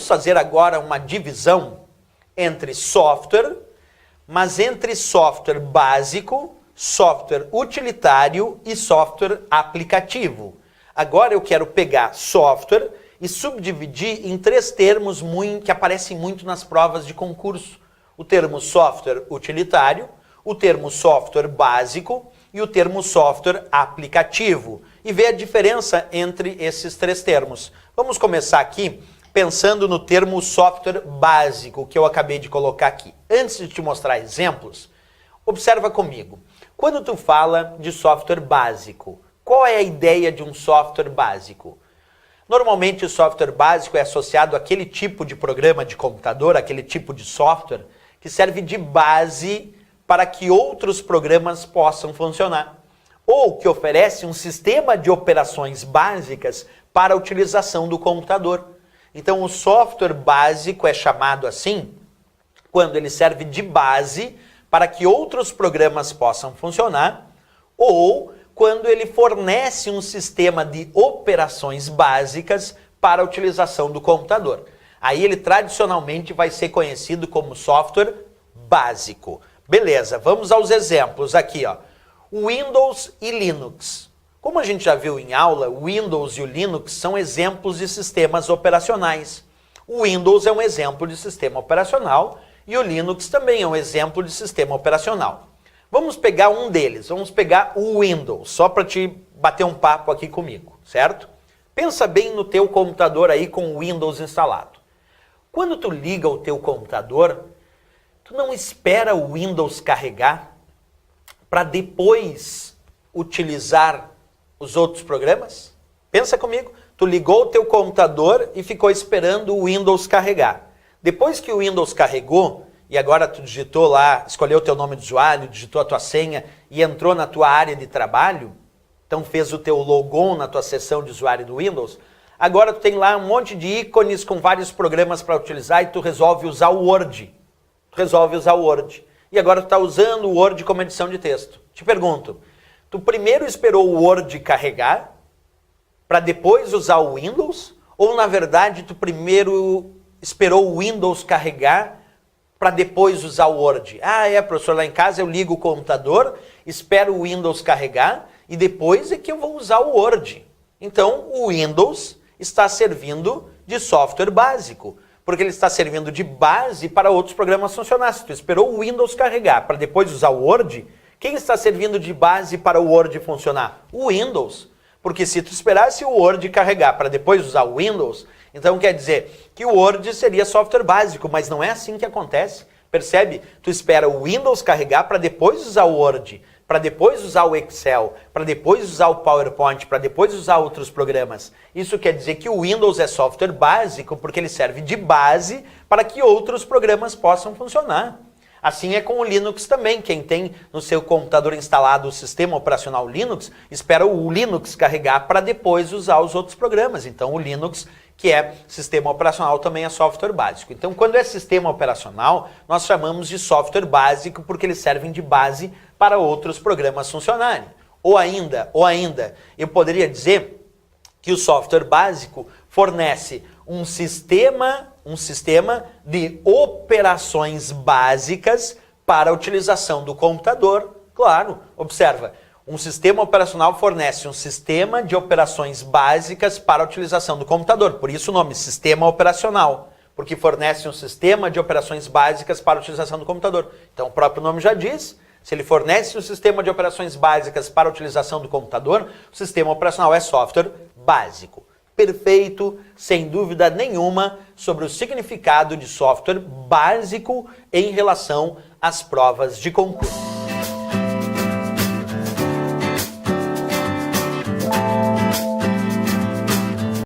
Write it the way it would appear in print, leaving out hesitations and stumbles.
Vamos fazer agora uma divisão entre software, mas entre software básico, software utilitário e software aplicativo. Agora eu quero pegar software e subdividir em 3 termos que aparecem muito nas provas de concurso. O termo software utilitário, o termo software básico e o termo software aplicativo. E ver a diferença entre esses 3 termos. Vamos começar aqui pensando no termo software básico que eu acabei de colocar aqui. Antes de te mostrar exemplos, observa comigo. Quando tu fala de software básico, qual é a ideia de um software básico? Normalmente o software básico é associado àquele tipo de programa de computador, aquele tipo de software que serve de base para que outros programas possam funcionar. Ou que oferece um sistema de operações básicas para a utilização do computador. Então o software básico é chamado assim quando ele serve de base para que outros programas possam funcionar, ou quando ele fornece um sistema de operações básicas para a utilização do computador. Aí ele tradicionalmente vai ser conhecido como software básico. Beleza, vamos aos exemplos aqui, ó. Windows e Linux. Como a gente já viu em aula, o Windows e o Linux são exemplos de sistemas operacionais. O Windows é um exemplo de sistema operacional e o Linux também é um exemplo de sistema operacional. Vamos pegar um deles, vamos pegar o Windows, só para te bater um papo aqui comigo, certo? Pensa bem no teu computador aí com o Windows instalado. Quando tu liga o teu computador, tu não espera o Windows carregar para depois utilizar os outros programas? Pensa comigo, tu ligou o teu computador e ficou esperando o Windows carregar. Depois que o Windows carregou, e agora tu digitou lá, escolheu o teu nome de usuário, digitou a tua senha e entrou na tua área de trabalho, então fez o teu logon na tua seção de usuário do Windows, agora tu tem lá um monte de ícones com vários programas para utilizar e tu resolve usar o Word. E agora tu está usando o Word como edição de texto. Te pergunto, tu primeiro esperou o Word carregar para depois usar o Windows? Ou na verdade tu primeiro esperou o Windows carregar para depois usar o Word? Ah, professor, lá em casa eu ligo o computador, espero o Windows carregar e depois é que eu vou usar o Word. Então o Windows está servindo de software básico, porque ele está servindo de base para outros programas funcionar. Se tu esperou o Windows carregar para depois usar o Word, quem está servindo de base para o Word funcionar? O Windows. Porque se tu esperasse o Word carregar para depois usar o Windows, então quer dizer que o Word seria software básico, mas não é assim que acontece. Percebe? Tu espera o Windows carregar para depois usar o Word, para depois usar o Excel, para depois usar o PowerPoint, para depois usar outros programas. Isso quer dizer que o Windows é software básico porque ele serve de base para que outros programas possam funcionar. Assim é com o Linux também. Quem tem no seu computador instalado o sistema operacional Linux, espera o Linux carregar para depois usar os outros programas. Então o Linux, que é sistema operacional, também é software básico. Então quando é sistema operacional, nós chamamos de software básico porque eles servem de base para outros programas funcionarem. Ou ainda, eu poderia dizer que o software básico fornece um sistema de operações básicas para a utilização do computador. Claro, observa, um sistema operacional fornece um sistema de operações básicas para a utilização do computador. Por isso o nome sistema operacional, porque fornece um sistema de operações básicas para a utilização do computador. Então o próprio nome já diz, se ele fornece um sistema de operações básicas para a utilização do computador, o sistema operacional é software básico. Perfeito, sem dúvida nenhuma, sobre o significado de software básico em relação às provas de concurso.